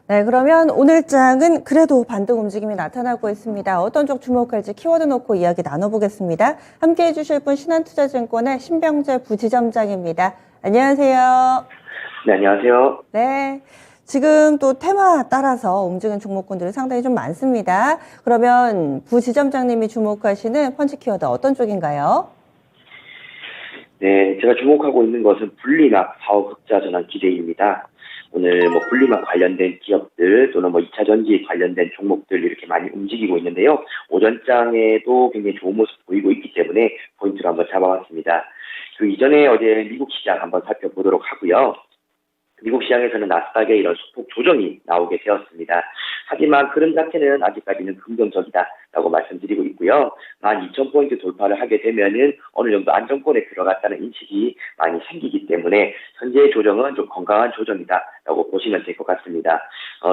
네, 그러면 오늘 장은 그래도 반등 움직임이 나타나고 있습니다. 어떤 쪽 주목할지 키워드 놓고 이야기 나눠보겠습니다. 함께 해주실 분 신한투자증권의 신병재 부지점장입니다. 안녕하세요. 네, 안녕하세요. 네, 지금 또 테마 따라서 움직이는 종목군들이 상당히 좀 많습니다. 그러면 부지점장님이 주목하시는 펀치 키워드 어떤 쪽인가요? 네, 제가 주목하고 있는 것은 분리막 사업 흑자 전환 기대입니다. 오늘 분리막 관련된 기업들 또는 2차 전지 관련된 종목들 이렇게 많이 움직이고 있는데요. 오전장에도 굉장히 좋은 모습 보이고 있기 때문에 포인트를 한번 잡아봤습니다. 그 이전에 어제 미국 시장 한번 살펴보도록 하고요. 미국 시장에서는 나스닥에 이런 소폭 조정이 나오게 되었습니다. 하지만 흐름 자체는 아직까지는 긍정적이다라고 말씀드리고 있고요. 12,000포인트 돌파를 하게 되면은 어느 정도 안정권에 들어갔다는 인식이 많이 생기기 때문에 현재의 조정은 좀 건강한 조정이다라고 보시면 될 것 같습니다.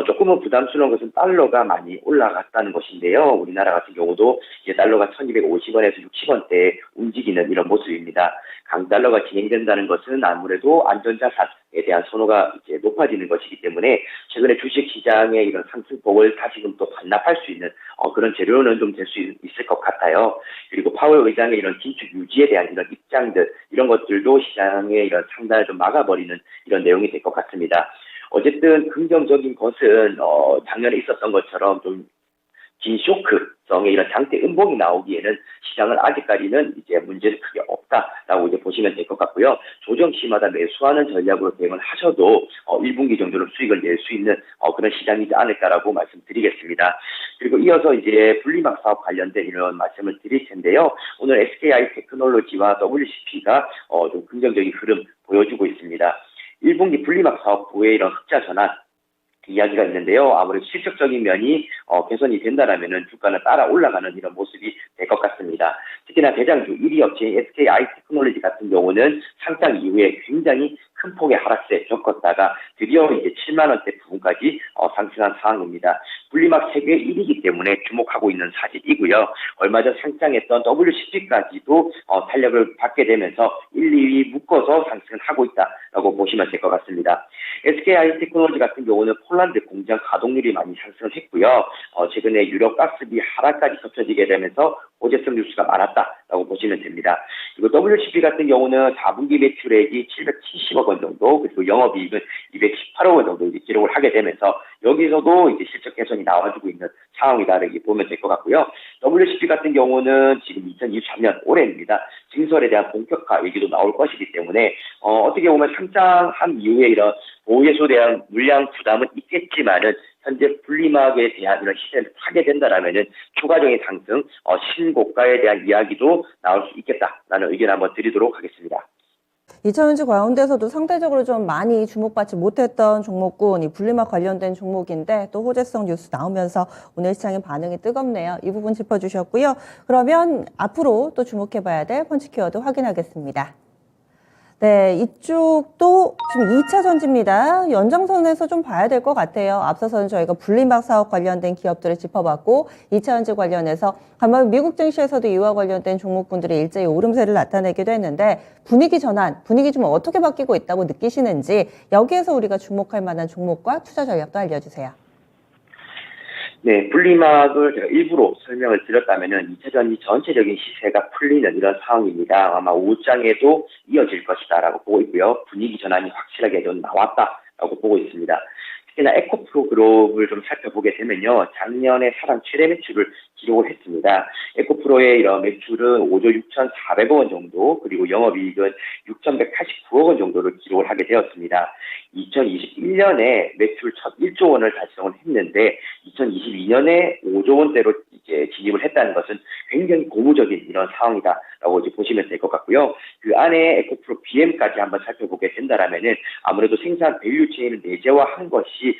조금은 부담스러운 것은 달러가 많이 올라갔다는 것인데요. 우리나라 같은 경우도 이제 달러가 1250원에서 60원대에 움직이는 이런 모습입니다. 강달러가 진행된다는 것은 아무래도 안전자산에 대한 선호가 이제 높아지는 것이기 때문에 최근에 주식시장의 이런 상승폭을 다시금 또 반납할 수 있는 그런 재료는 좀 될 수 있을 것 같아요. 그리고 파월 의장의 이런 긴축 유지에 대한 이런 입장들 이런 것들도 시장의 이런 상단을 좀 막아버리는 이런 내용이 될 것 같습니다. 어쨌든 긍정적인 것은 작년에 있었던 것처럼 좀 긴 쇼크성의 이런 장대 음봉이 나오기에는 시장은 아직까지는 이제 문제는 크게 없다라고 이제 보시면 될 것 같고요. 조정 시마다 매수하는 전략으로 대응을 하셔도 1분기 정도는 수익을 낼 수 있는 그런 시장이지 않을까라고 말씀드리겠습니다. 그리고 이어서 이제 분리막 사업 관련된 이런 말씀을 드릴 텐데요. 오늘 SKI 테크놀로지와 WCP가 좀 긍정적인 흐름 보여주고 있습니다. 1분기 분리막 사업 후에 이런 흑자 전환 이야기가 있는데요. 아무래도 실적적인 면이 개선이 된다라면은 주가는 따라 올라가는 이런 모습이 될 것 같습니다. 특히나 대장주 1위 업체인 SKI 테크놀로지 같은 경우는 상장 이후에 굉장히 큰 폭의 하락세 겪었다가 드디어 이제 7만 원대 부분까지 상승한 상황입니다. 분리막 세계 1위이기 때문에 주목하고 있는 사실이고요. 얼마 전 상장했던 WCP까지도 탄력을 받게 되면서 1, 2위 묶어서 상승을 하고 있다라고 보시면 될 것 같습니다. SKI 테크놀로지 같은 경우는 폴란드 공장 가동률이 많이 상승을 했고요. 최근에 유럽 가스비 하락까지 겹쳐지게 되면서 호재성 뉴스가 많았다라고 보시면 됩니다. 그리고 WCP 같은 경우는 4분기 매출액이 770억 원 정도, 그리고 영업이익은 218억 원 정도 이제 기록을 하게 되면서 여기서도 이제 실적 개선이 나와주고 있는 상황이다 이렇게 보면 될 것 같고요. WCP 같은 경우는 지금 2023년 올해입니다. 증설에 대한 본격화 얘기도 나올 것이기 때문에 어떻게 보면 상장한 이후에 이런 보유예수에 대한 물량 부담은 있겠지만은 현재 분리막에 대한 이런 시세를 타게 된다라면은 추가적인 상승, 신고가에 대한 이야기도 나올 수 있겠다라는 의견을 한번 드리도록 하겠습니다. 2000년지 가운데서도 상대적으로 좀 많이 주목받지 못했던 종목군, 이 분리막 관련된 종목인데 또 호재성 뉴스 나오면서 오늘 시장의 반응이 뜨겁네요. 이 부분 짚어주셨고요. 그러면 앞으로 또 주목해봐야 될 펀치 키워드 확인하겠습니다. 네, 이쪽도 지금 2차 전지입니다. 연장선에서 좀 봐야 될 것 같아요. 앞서서는 저희가 분리막 사업 관련된 기업들을 짚어봤고 2차 전지 관련해서 한번 미국 증시에서도 이와 관련된 종목군들이 일제히 오름세를 나타내기도 했는데 분위기 전환, 분위기 좀 어떻게 바뀌고 있다고 느끼시는지 여기에서 우리가 주목할 만한 종목과 투자 전략도 알려주세요. 네, 분리막을 제가 일부러 설명을 드렸다면은 2차 전지 전체적인 시세가 풀리는 이런 상황입니다. 아마 오후장에도 이어질 것이다라고 보고 있고요. 분위기 전환이 확실하게 좀 나왔다라고 보고 있습니다. 특히나 에코프로 그룹을 좀 살펴보게 되면요. 작년에 사상 최대 매출을 기록을 했습니다. 에코프로의 이런 매출은 5조 6,400억 원 정도, 그리고 영업이익은 6,189억 원 정도를 기록을 하게 되었습니다. 2021년에 매출 첫 1조 원을 달성을 했는데 2022년에 5조 원대로 이제 진입을 했다는 것은 굉장히 고무적인 이런 상황이다라고 이제 보시면 될 것 같고요. 그 안에 에코프로 BM까지 한번 살펴보게 된다라면은 아무래도 생산 밸류 체인을 내재화한 것이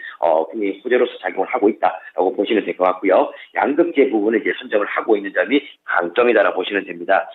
굉장히 호재로서 작용을 하고 있다라고 보시면 될 것 같고요. 양극재 부분을 이제 선정을 하고 있는 점이 강점이다라고 보시면 됩니다.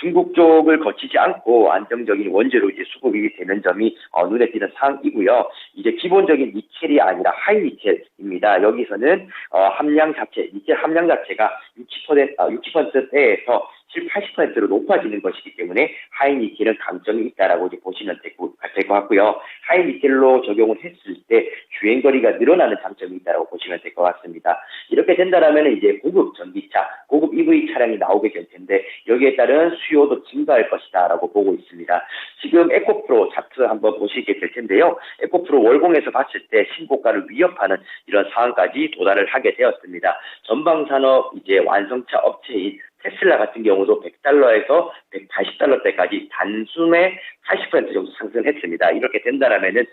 중국 쪽을 거치지 않고 안정적인 원재로 이제 수급이 되는 점이 눈에 띄는 사항이고요. 이제 기본적인 니켈이 아니라 하이니켈입니다. 여기서는 함량 자체, 니켈 함량 자체가 60%대에서 7, 80%로 높아지는 것이기 때문에 하이니켈은 강점이 있다라고 이제 보시면 될 것 같고요. 하이니켈로 적용을 했을 때 주행거리가 늘어나는 장점이 있다고 보시면 될 것 같습니다. 이렇게 된다라면 이제 고급 전기차, 고급 EV 차량이 나오게 될 텐데 여기에 따른 수요도 증가할 것이다라고 보고 있습니다. 지금 에코프로 차트 한번 보시게 될 텐데요. 에코프로 월봉에서 봤을 때 신고가를 위협하는 이런 상황까지 도달을 하게 되었습니다. 전방산업 이제 완성차 업체인 테슬라 같은 경우도 $100에서 $180대까지 단숨에 80% 정도 상승했습니다. 이렇게 된다라면은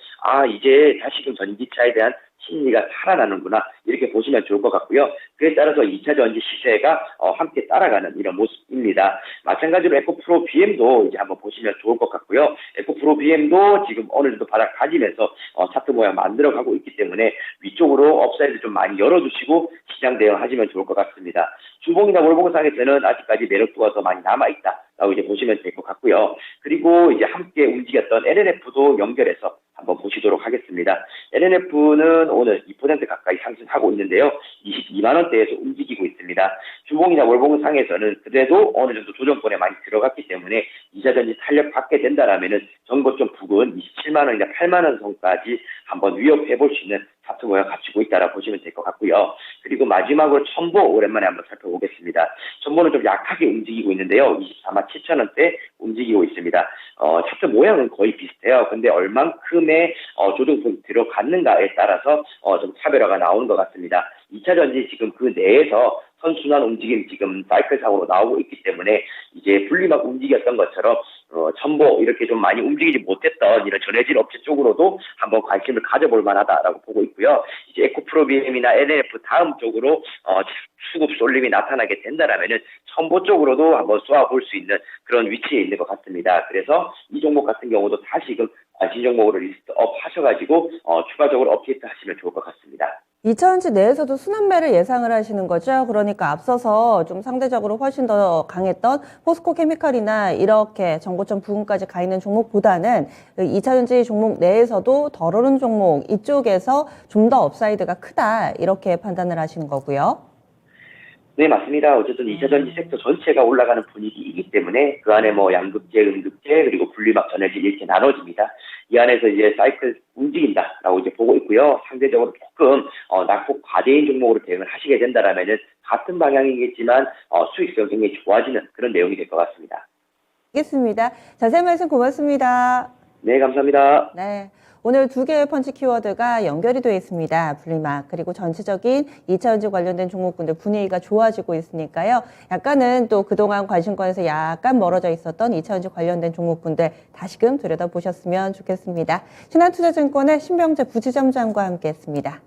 이제 다시금 전기차에 대한 심리가 살아나는구나 이렇게 보시면 좋을 것 같고요. 그에 따라서 2차 전지 시세가 함께 따라가는 이런 모습입니다. 마찬가지로 에코프로 BM도 이제 한번 보시면 좋을 것 같고요. 에코프로 BM도 지금 어느 정도 바닥 가지면서 차트 모양 만들어가고 있기 때문에 위쪽으로 업사이드 좀 많이 열어주시고 시장 대응하시면 좋을 것 같습니다. 주봉이나 월봉상에서는 아직까지 매력도가 더 많이 남아있다라고 이제 보시면 될 것 같고요. 그리고 이제 함께 움직였던 LNF도 연결해서 한번 보시도록 하겠습니다. LNF는 오늘 2% 가까이 상승하고 있는데요. 22만 원대에서 움직이고 있습니다. 주봉이나 월봉상에서는 그래도 어느 정도 조정권에 많이 들어갔기 때문에 2차 전지 탄력 받게 된다라면은 정고점 부근 27만 원이나 8만 원 선까지 한번 위협해 볼 수 있는 차트 모양 갖추고 있다라 보시면 될 것 같고요. 그리고 마지막으로 첨보 오랜만에 한번 살펴보겠습니다. 첨보는 좀 약하게 움직이고 있는데요. 24만 7천 원대 움직이고 있습니다. 차트 모양은 거의 비슷해요. 근데 얼만큼의 조정폭이 들어갔는가에 따라서 좀 차별화가 나오는 것 같습니다. 2차 전지 지금 그 내에서 선순환 움직임 지금 사이클상으로 나오고 있기 때문에 이제 분리막 움직였던 것처럼 첨보 이렇게 좀 많이 움직이지 못했던 이런 전해질 업체 쪽으로도 한번 관심을 가져볼 만하다라고 보고 있고요. 이제 에코프로비엠이나 NLF 다음 쪽으로 수급 쏠림이 나타나게 된다라면은 첨보 쪽으로도 한번 쏘아볼 수 있는 그런 위치에 있는 것 같습니다. 그래서 이 종목 같은 경우도 다시금 관심 종목으로 리스트업 하셔가지고 추가적으로 업데이트 하시면 좋을 것 같습니다. 2차전지 내에서도 순환매를 예상을 하시는 거죠. 그러니까 앞서서 좀 상대적으로 훨씬 더 강했던 포스코 케미칼이나 이렇게 정고점 부근까지 가 있는 종목보다는 2차전지 종목 내에서도 덜 오른 종목 이쪽에서 좀 더 업사이드가 크다 이렇게 판단을 하시는 거고요. 네, 맞습니다. 어쨌든 2차 전지 섹터 전체가 올라가는 분위기이기 때문에 그 안에 뭐 양극재, 음극재, 그리고 분리막 전해질 이렇게 나눠집니다. 이 안에서 이제 사이클 움직인다라고 이제 보고 있고요. 상대적으로 조금 낙폭 과대인 종목으로 대응을 하시게 된다라면은 같은 방향이겠지만 수익성이 굉장히 좋아지는 그런 내용이 될 것 같습니다. 알겠습니다. 자세한 말씀 고맙습니다. 네, 감사합니다. 네. 오늘 두 개의 펀치 키워드가 연결이 되어 있습니다. 분리막 그리고 전체적인 2차전지 관련된 종목군들 분위기가 좋아지고 있으니까요. 약간은 또 그동안 관심권에서 약간 멀어져 있었던 2차전지 관련된 종목군들 다시금 들여다보셨으면 좋겠습니다. 신한투자증권의 신병재 부지점장과 함께했습니다.